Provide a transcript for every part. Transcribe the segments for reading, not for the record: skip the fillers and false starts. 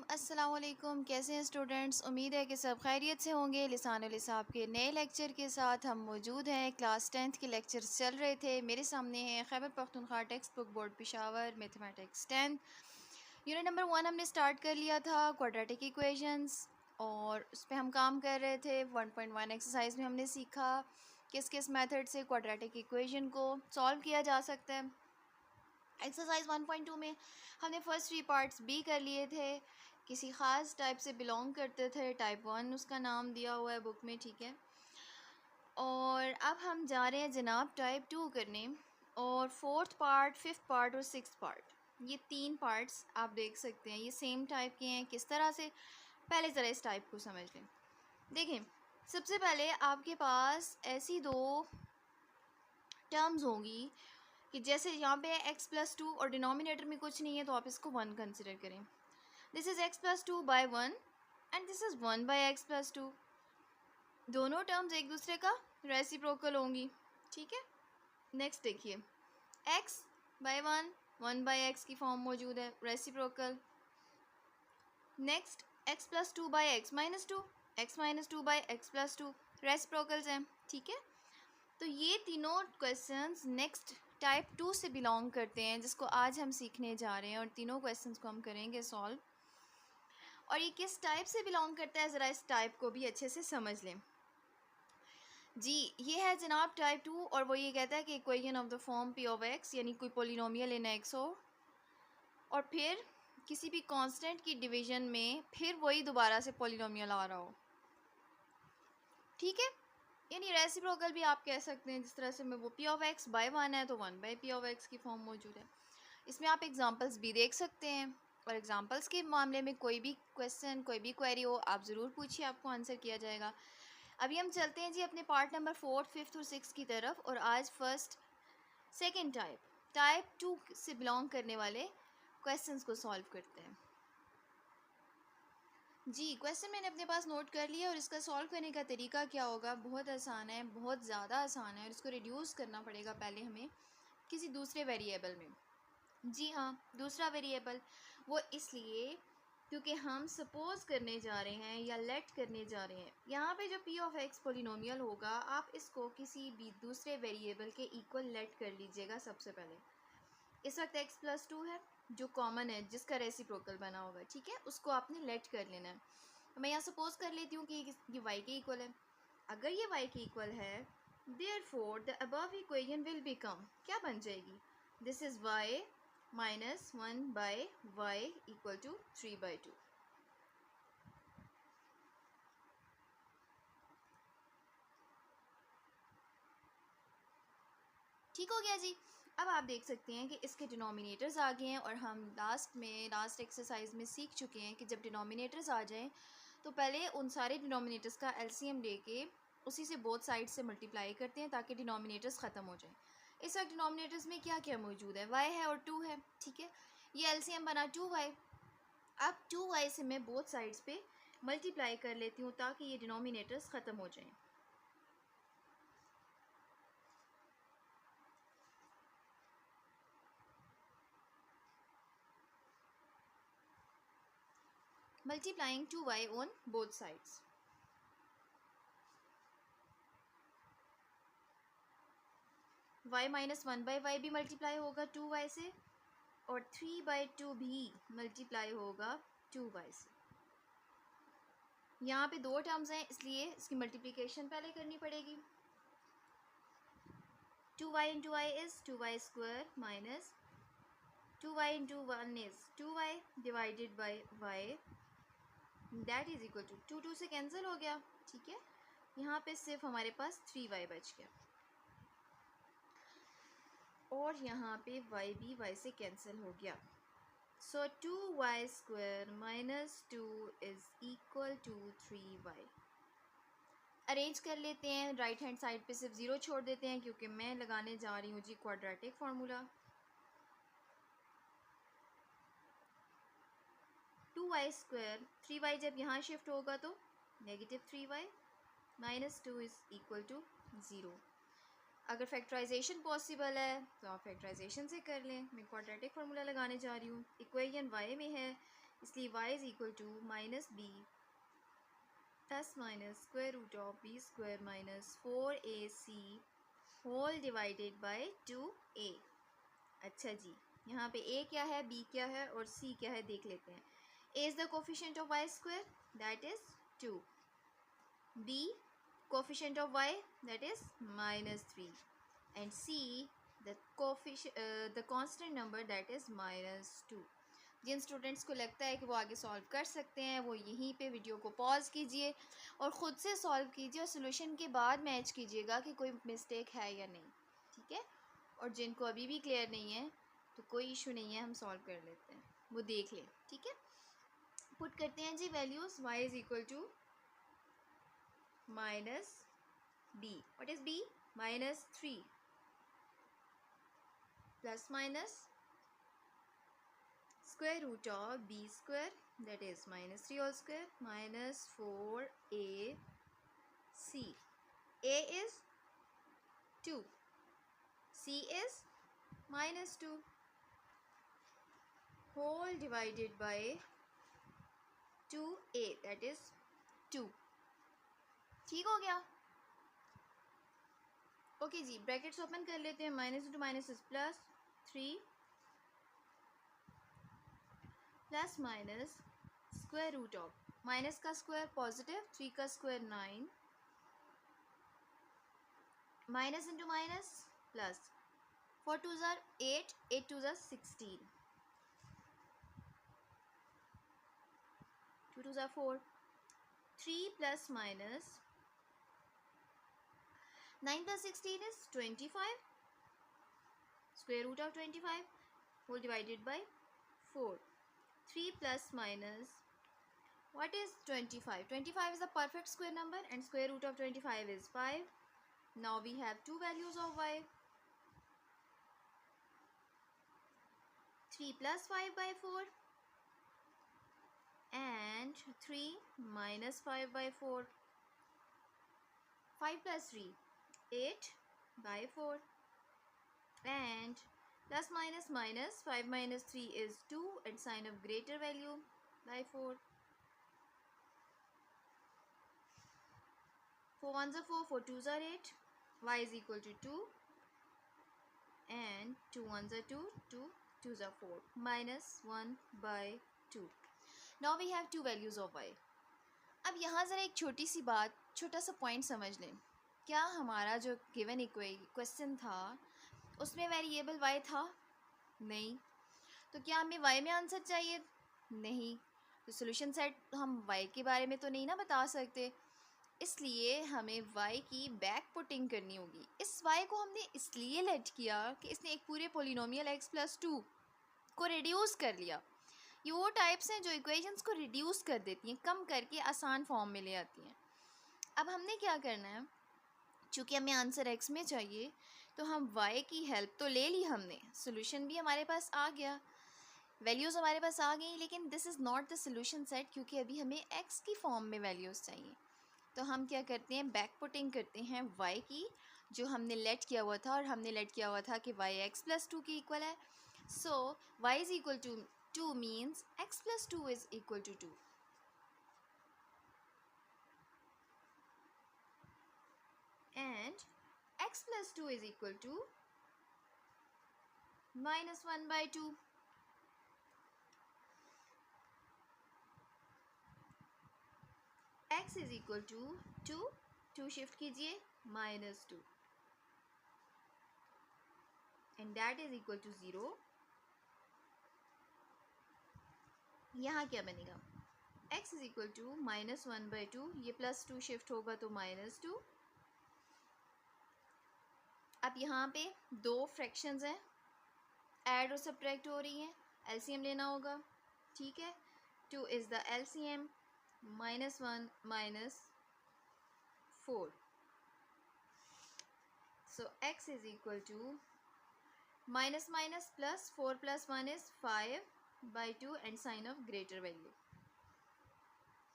अस्सलाम वालेकुम। कैसे हैं स्टूडेंट्स? उम्मीद है कि सब खैरियत से होंगे। लिसानुल हिसाब के नए लेक्चर के साथ हम मौजूद हैं। क्लास 10th के लेक्चर्स चल रहे थे। मेरे सामने है Khyber Pakhtunkhwa text book board Peshawar mathematics 10 unit number 1 हमने स्टार्ट कर लिया था, क्वाड्रेटिक इक्वेशंस, और उस पर हम काम कर रहे थे। 1.1 एक्सरसाइज में हमने सीखा किस किस मेथड से क्वाड्रेटिक इक्वेशन को सॉल्व किया जा सकता है। एक्सरसाइज 1.2 में हमने फर्स्ट 3 पार्ट्स बी कर लिए थे, किसी ख़ास टाइप से बिलोंग करते थे, टाइप 1 उसका नाम दिया हुआ है बुक में, ठीक है। और अब हम जा रहे हैं जनाब टाइप 2 करने, और फोर्थ पार्ट, फिफ्थ पार्ट और सिक्स्थ पार्ट, ये 3 पार्ट्स आप देख सकते हैं, ये सेम टाइप के हैं। किस तरह से, पहले ज़रा इस टाइप को समझ लें। देखें, सबसे पहले आपके पास ऐसी 2 टर्म्स होंगी कि जैसे यहाँ पे x+2 और डिनोमिनेटर में कुछ नहीं है तो आप इसको 1 कंसिडर करें। This is x+2/1 and this is 1/x+2। दोनों टर्म्स एक दूसरे का रेसिप्रोकल होंगी, ठीक है। नेक्स्ट देखिए, x/1 1/x की फॉर्म मौजूद है, reciprocal. Next x+2/x-2 x-2/x+2 reciprocals हैं, ठीक है। तो ये तीनों क्वेश्चंस नेक्स्ट टाइप 2 से बिलोंग करते हैं, जिसको आज हम सीखने जा रहे हैं, और तीनों क्वेश्चंस को हम करेंगे सॉल्व। और ये किस टाइप से बिलोंग करता है, ज़रा इस टाइप को भी अच्छे से समझ लें जी। ये है जनाब टाइप 2, और वो ये कहता है कि equation of the form p of x, यानी कोई पोलिनोमियल इन x हो, और फिर किसी भी कांस्टेंट की डिवीज़न में फिर वही दोबारा से पोलिनोमियल आ रहा हो, ठीक है। यानी रेसिप्रोकल भी आप कह सकते हैं, जिस तरह से मैं वो p(x/1) है तो 1/p ऑफ x की फॉर्म मौजूद है। इसमें आप एग्जांपल्स भी देख सकते हैं, और एग्जांपल्स के मामले में कोई भी क्वेश्चन, कोई भी क्वेरी हो, आप ज़रूर पूछिए, आपको आंसर किया जाएगा। अभी हम चलते हैं जी अपने पार्ट नंबर 4, 5th और 6th की तरफ, और आज फर्स्ट सेकेंड टाइप 2 से बिलोंग करने वाले क्वेश्चंस को सॉल्व करते हैं जी। क्वेश्चन मैंने अपने पास नोट कर लिया, और इसका सॉल्व करने का तरीका क्या होगा, बहुत आसान है, बहुत ज़्यादा आसान है, और इसको रिड्यूस करना पड़ेगा पहले हमें किसी दूसरे वेरिएबल में। जी हाँ, दूसरा वेरिएबल, वो इसलिए क्योंकि हम सपोज करने जा रहे हैं या लेट करने जा रहे हैं। यहाँ पे जो p ऑफ x पोलिनोमियल होगा, आप इसको किसी भी दूसरे वेरिएबल के इक्वल लेट कर लीजिएगा। सबसे पहले इस वक्त x+2 है जो कॉमन है, जिसका रेसिप्रोकल बना होगा, ठीक है, उसको आपने लेट कर लेना है। तो मैं यहाँ सपोज कर लेती हूँ कि ये y के इक्वल है। अगर ये y के इक्वल है, therefore the above equation will become, क्या बन जाएगी, this is y minus 1/y equal to 3/2। ठीक हो गया जी। अब आप देख सकते हैं कि इसके डिनोमिनेटर्स आ गए हैं, और हम लास्ट एक्सरसाइज में सीख चुके हैं कि जब डिनोमिनेटर्स आ जाएं तो पहले उन सारे डिनोमिनेटर्स का एलसीएम लेके उसी से बोथ साइड से मल्टीप्लाई करते हैं ताकि डिनोमिनेटर्स ख़त्म हो जाएं। इस वक्त डिनोमिनेटर्स में क्या क्या मौजूद है, y है और 2 है, ठीक है। ये एलसीएम बना 2y। अब 2y से मैं बोथ साइड्स पे मल्टीप्लाई कर लेती हूँ ताकि ये डिनोमिनेटर्स ख़त्म हो जाएं। Multiplying 2y on both sides. y minus 1/y भी मल्टीप्लाई होगा 2y से, और 3/2 भी मल्टीप्लाई होगा 2y से। यहाँ पे 2 टर्म्स हैं, इसलिए इसकी मल्टीप्लिकेशन पहले करनी पड़ेगी। 2y into y is 2y² minus 2y into 1 is 2y divided by y, that is equal to 2 से कैंसिल हो गया, ठीक है। यहाँ पे सिर्फ हमारे पास 3y बच गया, और यहाँ पे y भी y से कैंसिल हो गया। So 2y² minus 2 is equal to 3y। Arrange कर लेते हैं, राइट हैंड साइड पे सिर्फ 0 छोड़ देते हैं क्योंकि मैं लगाने जा रही हूँ जी क्वाड्रेटिक फार्मूला। 2y² 3y जब यहाँ शिफ्ट होगा तो negative 3y minus 2 is equal to 0। अगर फैक्टराइजेशन पॉसिबल है तो आप फैक्टराइजेशन से कर लें। मैं क्वाड्रेटिक फार्मूला लगाने जा रही हूँ। इक्वेशन y में है इसलिए y is equal to minus B plus minus square root of B square minus 4ac whole divided by 2a। अच्छा जी, यहाँ पे a क्या है, b क्या है और c क्या है देख लेते हैं। a is the coefficient of y square that is 2, b coefficient of y that is -3, and c the constant number that is -2। जिन स्टूडेंट्स को लगता है कि वो आगे सॉल्व कर सकते हैं वो यहीं पे वीडियो को पॉज कीजिए और ख़ुद से सॉल्व कीजिए और सोल्यूशन के बाद मैच कीजिएगा कि कोई मिस्टेक है या नहीं, ठीक है। और जिनको अभी भी क्लियर नहीं है तो कोई इशू नहीं है, हम सॉल्व कर लेते हैं, वो देख लें, ठीक है। पुट करते हैं जी values. y is equal to minus b, what is b, -3 plus minus square root of b square that is -3 whole square minus 4ac, a is 2, c is -2 whole divided by 2a that is 2। ठीक हो गया, okay जी। Brackets open कर लेते हैं। Minus into minus is plus 3 plus minus square root of minus का square positive, 3 का square 9 minus into minus plus 4 2 ज़ार 8, 8 2 ज़ार 16, 2 2 ज़ार 4, 3 plus minus 9 plus 16 is 25 square root of 25 whole divided by 4। 3 plus minus what is 25? 25 is a perfect square number and square root of 25 is 5। Now we have two values of y, 3 plus 5 by 4 and 3 minus 5 by 4, 5 plus 3 8 by 4 and plus minus minus 5 minus 3 is 2 and sign of greater value by 4, 4 1s are 4, 4 2s are 8, y is equal to 2 and 2 1s are 2, 2 2s are 4 minus 1 by 2। Now we have two values of y। अब यहाँ ज़रा एक छोटी सी बात, छोटा सा point समझ लें। क्या हमारा जो गिवन क्वेश्चन था उसमें वेरिएबल y था? नहीं। तो क्या हमें y में आंसर चाहिए? नहीं। तो सॉल्यूशन सेट हम y के बारे में तो नहीं ना बता सकते, इसलिए हमें y की बैक पुटिंग करनी होगी। इस y को हमने इसलिए लेट किया कि इसने एक पूरे पोलिनोमियल x+2 को रिड्यूस कर लिया। ये वो टाइप्स हैं जो इक्वेशंस को रिड्यूस कर देती हैं, कम करके आसान फॉर्म में ले आती हैं। अब हमने क्या करना है, चूँकि हमें आंसर x में चाहिए तो हम y की हेल्प तो ले ली हमने, सोल्यूशन भी हमारे पास आ गया, वैल्यूज़ हमारे पास आ गई, लेकिन this is not the solution set क्योंकि अभी हमें x की फॉर्म में वैल्यूज़ चाहिए। तो हम क्या करते हैं, बैक पुटिंग करते हैं y की, जो हमने लेट किया हुआ था, और हमने लेट किया हुआ था कि y x+2 के इक्वल है। So y is equal to 2 means x+2 is equal to 2। And x+2 is equal to -1 by 2। x is equal to 2, 2 shift कीजिए -2 and that is equal to 0। यहाँ क्या बनेगा, x is equal to -1 by 2, ये +2 shift होगा तो -2। अब यहाँ पे दो फ्रैक्शंस हैं, ऐड और सब्ट्रैक्ट हो रही हैं, एलसीएम लेना होगा, ठीक है। 2 is the LCM, -1 -4। So x is equal to minus minus plus 4 plus 1 is 5 by 2 and sign of greater value.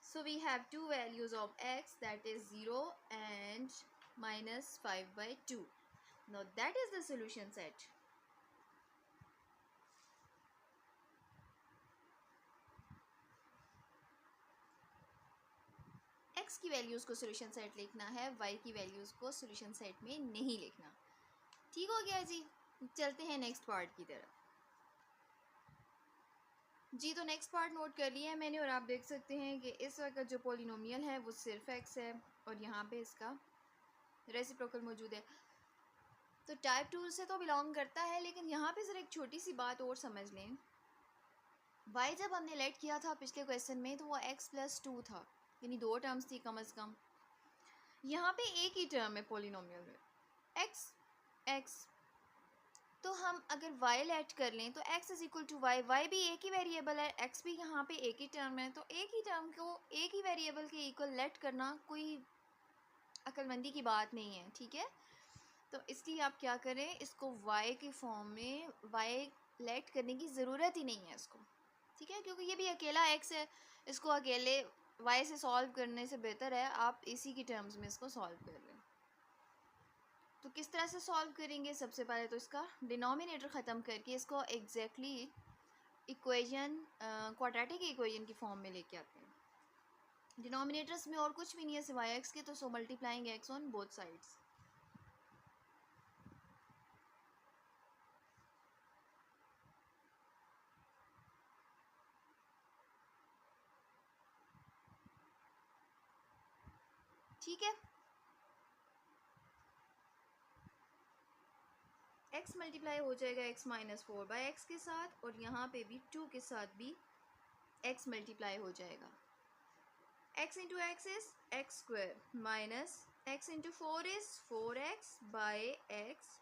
So we have two values of x, that is 0 and -5 by 2. Now that is the solution set. X की values को solution set लिखना है, Y की values को solution set में नहीं लिखना। ठीक हो गया जी। चलते हैं नेक्स्ट पार्ट की तरफ। जी तो नेक्स्ट पार्ट नोट कर लिया है मैंने, और आप देख सकते हैं कि इस वक्त जो पोलिनोमियल है वो सिर्फ एक्स है और यहाँ पे इसका रेसिप्रोकल मौजूद है। तो टाइप 2 से तो बिलोंग करता है, लेकिन यहाँ पे ज़रा एक छोटी सी बात और समझ लें। वाई जब हमने लेट किया था पिछले क्वेश्चन में तो वो एक्स प्लस 2 था, यानी 2 टर्म्स थी कम अज़ कम। यहाँ पे एक ही टर्म है पोलिनोमियल में, एक्स एक्स। तो हम अगर y लेट कर लें तो x is equal to y, y भी एक ही वेरिएबल है, x भी यहाँ पे एक ही टर्म है, तो एक ही टर्म को एक ही वेरिएबल के इक्वल लेट करना कोई अक्लमंदी की बात नहीं है। ठीक है, तो इसलिए आप क्या करें, इसको y के फॉर्म में y लेट करने की ज़रूरत ही नहीं है इसको। ठीक है, क्योंकि ये भी अकेला x है, इसको अकेले y से सॉल्व करने से बेहतर है आप इसी की टर्म्स में इसको सॉल्व कर लें। तो किस तरह से सॉल्व करेंगे, सबसे पहले तो इसका डिनोमिनेटर ख़त्म करके इसको एग्जैक्टली इक्वेशन क्वाड्रेटिक इक्वेशन की फॉर्म में लेके आते हैं। डिनोमिनेटर्स में और कुछ भी नहीं है सिवाय एक्स के, तो so multiplying X on both sides. ठीक है, x मल्टीप्लाई हो जाएगा x माइनस 4 बाई एक्स के साथ, और यहाँ पे भी 2 के साथ भी x मल्टीप्लाई हो जाएगा। x into x is x square minus x into 4 is 4x by x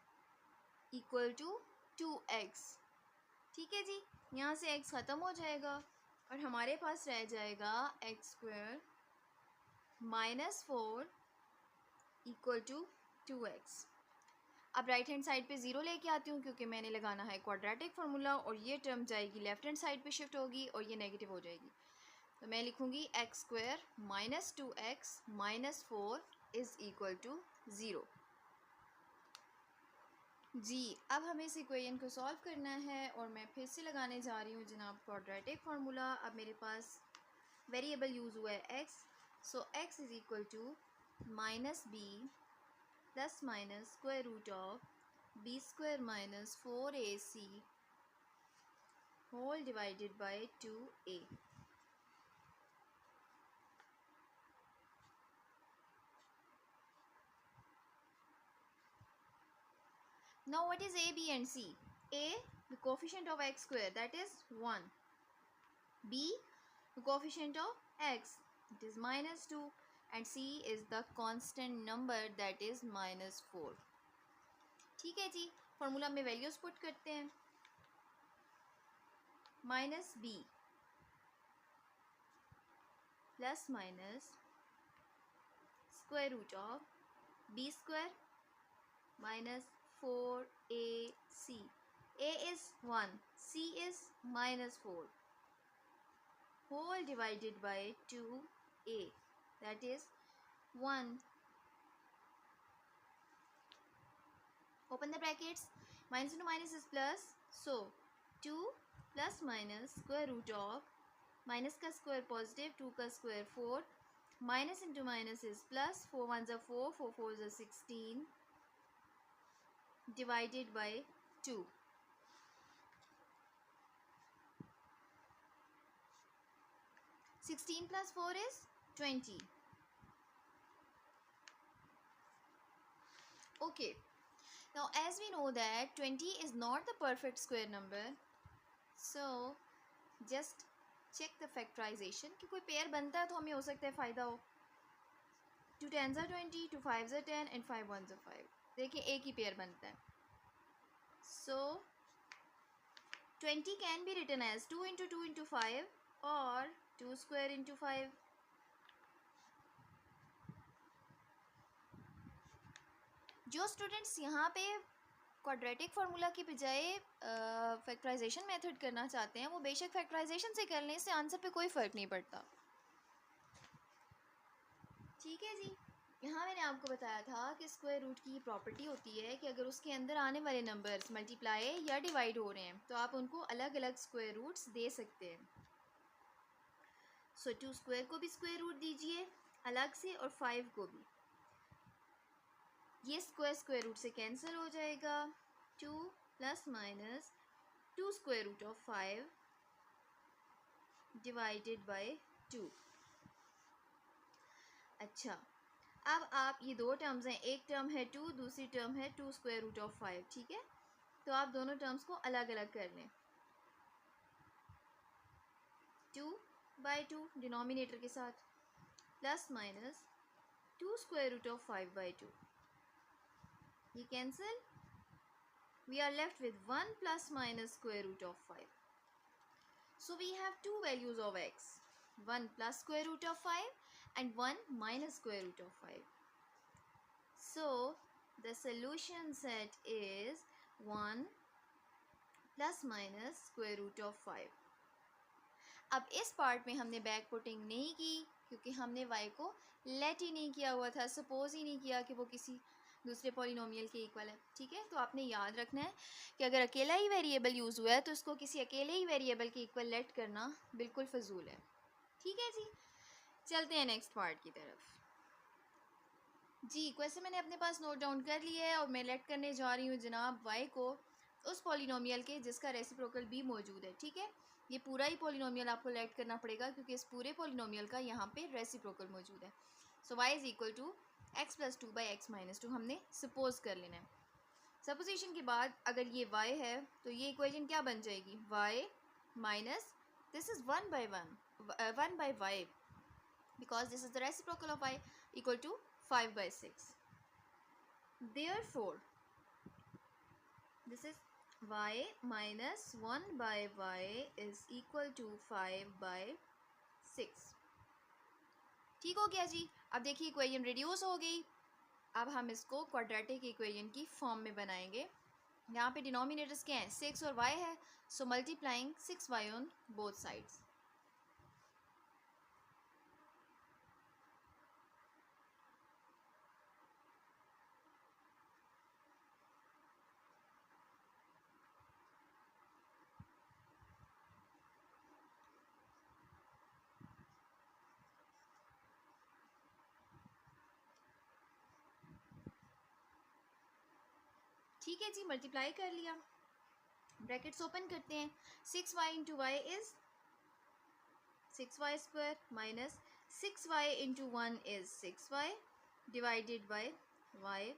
equal to 2x। ठीक है जी, यहाँ से x ख़त्म हो जाएगा और हमारे पास रह जाएगा x square minus 4 equal to 2x। अब राइट हैंड साइड पे ज़ीरो लेके आती हूँ क्योंकि मैंने लगाना है क्वाड्रेटिक फार्मूला, और ये टर्म जाएगी लेफ्ट हैंड साइड पे शिफ्ट होगी और ये नेगेटिव हो जाएगी। तो मैं लिखूँगी x square minus 2x minus 4 is equal to 0। जी, अब हमें इस इक्वेशन को सॉल्व करना है और मैं फिर से लगाने जा रही हूँ जनाब क्वाड्रेटिक फार्मूला। अब मेरे पास वेरिएबल यूज़ हुआ है x, so x is equal to minus B plus minus square root of B square minus 4ac whole divided by 2a। Now what is a, b and c? A, the coefficient of x square, that is 1. B, the coefficient of x, it is minus 2. And c is the constant number, that is minus 4. ठीक है जी, formula में values put करते हैं। Minus B plus minus square root of B square minus 4ac. a is 1, c is minus 4 whole divided by 2a, that is 1. Open the brackets, minus into minus is plus, so 2 plus minus square root of minus का square positive, 2 का square 4, minus into minus is plus, 4 ones are 4, 4 fours are 16 divided by 2. Sixteen plus 4 is 20. Okay, now as we know that 20 is not the perfect square number, so just check the factorization कि कोई pair बनता है तो हमें हो सकता है फ़ायदा हो। 2 10s are 20, 2 5s are 10 and 5 1s are 5। देखिए एक ही पेयर बनता है, so 20 can be written as 2 into 2 into 5 or 2 square into 5. जो स्टूडेंट्स यहाँ पे क्वाड्रेटिक फार्मूला की बजाय फैक्टराइजेशन मेथड करना चाहते हैं वो बेशक फैक्टराइजेशन से कर लें, इससे आंसर पे कोई फ़र्क नहीं पड़ता। ठीक है जी, यहाँ मैंने आपको बताया था कि स्क्वायर रूट की प्रॉपर्टी होती है कि अगर उसके अंदर आने वाले नंबर्स मल्टीप्लाई या डिवाइड हो रहे हैं तो आप उनको अलग अलग स्क्वायर रूट्स दे सकते हैं। सो 2 स्क्वायर को भी स्क्वायर रूट दीजिए अलग से और 5 को भी। ये स्क्वायर स्क्वायर रूट से कैंसिल हो जाएगा। 2 plus minus 2 square root of 5 divided by 2। अच्छा, अब आप ये दो टर्म्स हैं, एक टर्म है 2, दूसरी टर्म है 2 स्क्वायर रूट ऑफ 5, ठीक है। तो आप दोनों टर्म्स को अलग अलग कर लें। 2/2 डिनोमिनेटर के साथ, plus minus 2 square root of 5/2, ये cancel. We are left with 1 plus minus square root of 5। So we have two values of x, 1 plus square root of 5 and 1 minus square root of 5. So the solution set is 1 plus minus square root of 5. अब इस part में हमने back putting नहीं की क्योंकि हमने y को late ही नहीं किया हुआ था, सपोज ही नहीं किया कि वो किसी दूसरे पॉलिनोमियल के इक्वल है, ठीक है। तो आपने याद रखना है कि अगर अकेला ही वेरिएबल यूज़ हुआ है तो उसको किसी अकेले ही वेरिएबल के इक्वल लेट करना बिल्कुल फजूल है, ठीक है जी। चलते हैं नेक्स्ट पार्ट की तरफ। जी, क्वेश्चन मैंने अपने पास नोट डाउन कर लिया है और मैं लेट करने जा रही हूँ जनाब y को उस पॉलिनोमियल के जिसका रेसिप्रोकल b मौजूद है, ठीक है। ये पूरा ही पॉलिनोमियल आपको लेट करना पड़ेगा क्योंकि इस पूरे पॉलिनोमियल का यहाँ पे रेसिप्रोकल मौजूद है। So y is equal to x plus 2 by x minus 2 हमने सपोज कर लेना है। सपोजिशन के बाद अगर ये y है तो ये इक्वेशन क्या बन जाएगी, y minus this is 1 by y because this is the reciprocal of y equal to 5/6. Therefore this is y minus 1 by y is equal to 5/6। ठीक हो गया जी। अब देखिए इक्वेशन रिड्यूस हो गई। अब हम इसको क्वाड्रेटिक इक्वेशन की फॉर्म में बनाएंगे। यहाँ पे डिनोमिनेटर्स क्या हैं, 6 और y है, so multiplying 6y on both sides. ठीक है जी, मल्टीप्लाई कर लिया, ब्रैकेट्स ओपन करते हैं। 6y into y is 6y square minus 6y into 1 is 6y divided by y।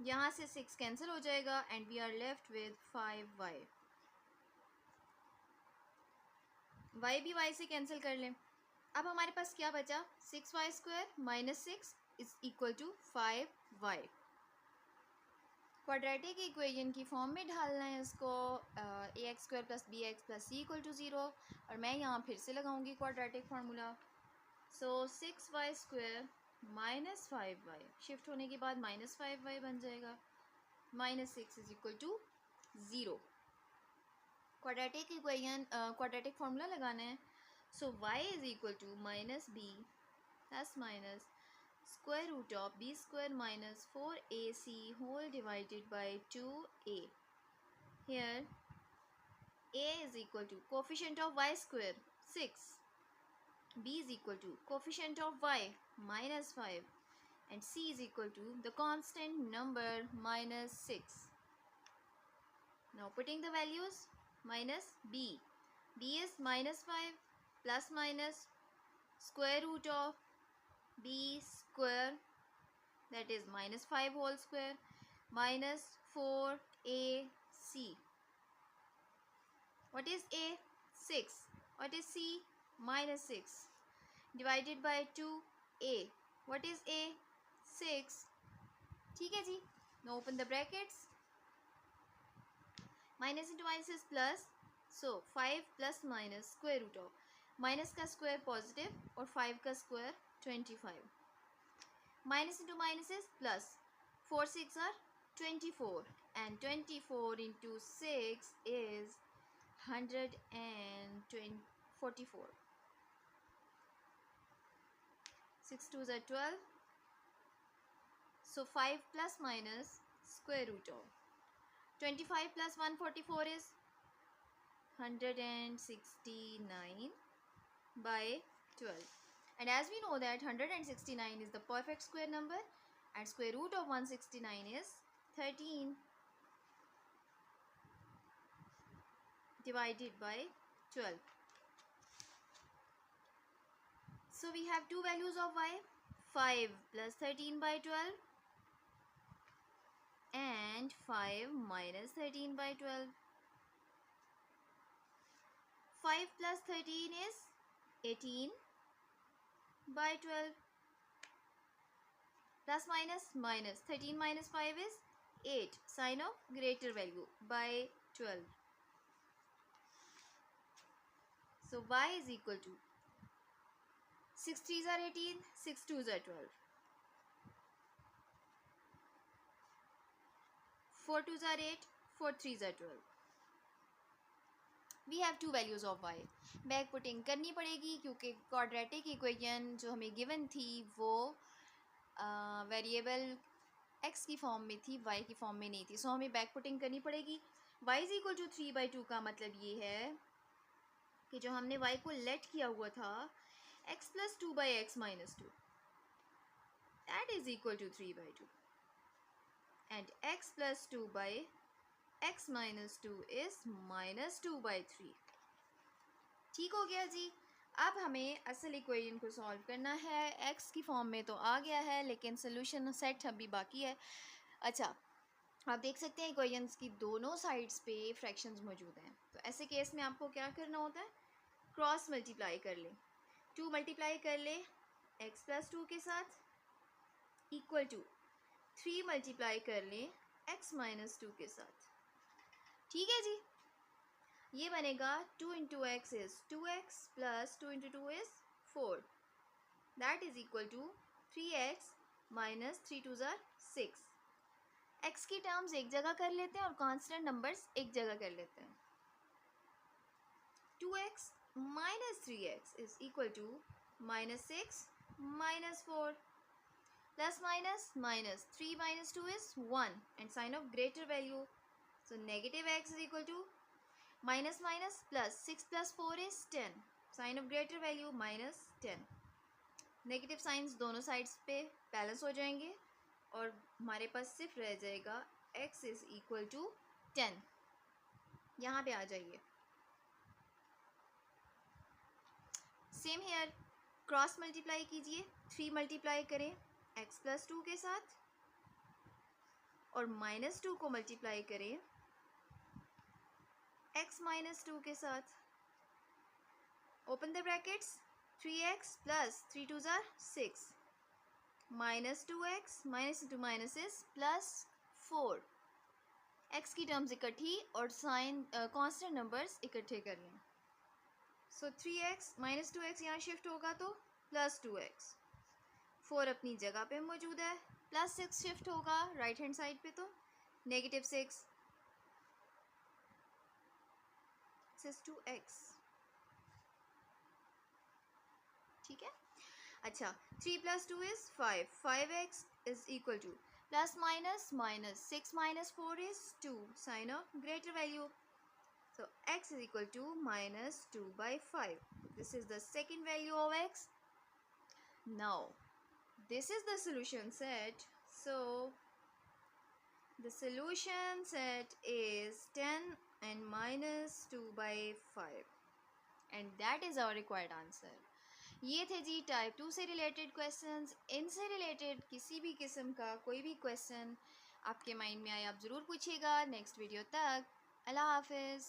यहाँ से 6 कैंसिल हो जाएगा and we are left with 5y। y भी y से कैंसिल कर लें। अब हमारे पास क्या बचा, 6y square minus 6 is equal to 5y। Quadratic equation की फॉर्म में ढालना है इसको, ax square plus b x plus c equal to 0। और मैं यहाँ फिर से लगाऊंगी quadratic formula. So 6y square minus 5y shift होने के बाद माइनस 5y बन जाएगा, minus 6 is equal to 0। Quadratic equation quadratic formula लगाना है। So y is equal to minus B plus minus square root of b square minus 4ac whole divided by 2a. Here a is equal to coefficient of y square 6, b is equal to coefficient of y minus 5 and c is equal to the constant number minus 6. Now putting the values, minus b is minus 5 plus minus square root of b square that is minus 5 whole square minus 4ac. What is a, 6. What is c, minus 6 divided by 2a. What is a, 6. ठीक है जी। Now open the brackets, minus into minus is plus, so 5 plus minus square root of minus का square positive और 5 का square 25, minus into minus is plus, 4 6 are 24 and 24 into 6 is 144. 6 2s are 12, so 5 plus minus square root of 25 plus 144 is 169 by 12 And as we know that 169 is the perfect square number and square root of 169 is 13 divided by 12. So we have two values of y, 5 plus 13 by 12 and 5 minus 13 by 12. 5 plus 13 is 18 by 12. Plus minus 13 minus 5 is 8, sign of greater value, by 12. So y is equal to 6 3s are 18, 6 2s are 12, 4 2s are 8, 4 3s are 12. We have two values of y. Back putting करनी पड़ेगी क्योंकि quadratic equation जो हमें given थी वो variable x की form में थी, वाई की फॉर्म में नहीं थी. सो हमें बैक पुटिंग करनी पड़ेगी. वाई इज इक्वल टू 3/2 का मतलब ये है कि जो हमने वाई को लेट किया हुआ था x plus 2/x minus 2, that is equal to 3/2 and x plus 2/x minus 2 is minus 2/3. ठीक हो गया जी. अब हमें असल इक्वेशन को सॉल्व करना है. एक्स की फॉर्म में तो आ गया है लेकिन सोल्यूशन सेट अभी बाकी है. अच्छा, आप देख सकते हैं इक्वेशंस की दोनों साइड्स पे फ्रैक्शंस मौजूद हैं. तो ऐसे केस में आपको क्या करना होता है, क्रॉस मल्टीप्लाई कर ले. 2 मल्टीप्लाई कर ले एक्स प्लस 2 के साथ इक्वल टू 3 मल्टीप्लाई कर ले एक्स माइनस 2 के साथ. ठीक है जी. ये बनेगा 2 into x is 2x plus 2 into 2 is 4, that is equal to 3x minus 3 2 ज़ार 6. एक्स की टर्म्स एक जगह कर लेते हैं और कांस्टेंट नंबर्स एक जगह कर लेते हैं. 2x minus 3x is equal to minus 6 minus 4, plus minus minus 3 minus 2 is 1 and sign of greater value. So negative x is equal to minus minus plus 6 plus 4 is 10, sign of greater value minus 10. Negative signs दोनों sides पे balance हो जाएंगे और हमारे पास सिर्फ रह जाएगा x is equal to 10. यहाँ पे आ जाइए. सेम हेयर, क्रॉस मल्टीप्लाई कीजिए. 3 मल्टीप्लाई करें x प्लस 2 के साथ और माइनस 2 को मल्टीप्लाई करें x माइनस 2 के साथ. Open the brackets. 3x plus 3 2 ज़ार 6 minus 2x minus into minus is plus 4. x की टर्म्स इकट्ठी और साइन कांस्टेंट नंबर्स इकट्ठे कर लें. सो 3x माइनस 2x यहाँ शिफ्ट होगा तो प्लस 2x. 4 अपनी जगह पे मौजूद है. प्लस 6 शिफ्ट होगा राइट हैंड साइड पे तो नेगेटिव 6 इज 2x. ठीक है. अच्छा, 3 plus 2 is 5, 5x is equal to plus minus minus 6 minus 4 is 2, sign of greater value. So x is equal to minus 2/5. This is the second value of x. Now this is the solution set. So the solution set is 10 and minus 2/5 and that is our required answer. ये थे जी type 2 से related questions. इनसे related किसी भी किस्म का कोई भी क्वेश्चन आपके माइंड में आए आप ज़रूर पूछिएगा. नेक्स्ट वीडियो तक अल्लाह हाफिज़.